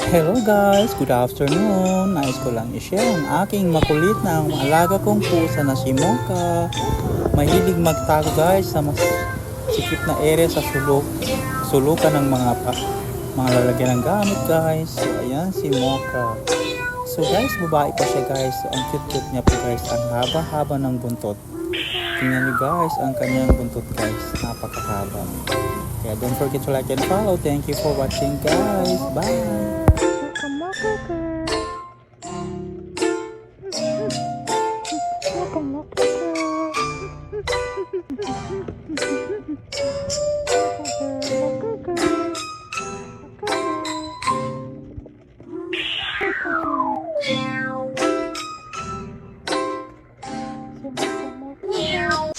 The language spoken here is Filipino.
Hello guys, good afternoon. Nais ko lang i-share ang aking makulit na ang alaga kong pusa na si Mocha. Mahilig magtago guys sa mas sikip na area sa sulukan ng mga lalagyan ng gamit guys. So ayan si Mocha. So guys, babae pa siya guys. So ang cute-cute niya po guys. Ang haba-haba ng buntot. Tingnan niyo guys, ang kanyang buntot guys. Napakahaba. Kaya don't forget to like and follow. Thank you for watching guys. Bye! Meow.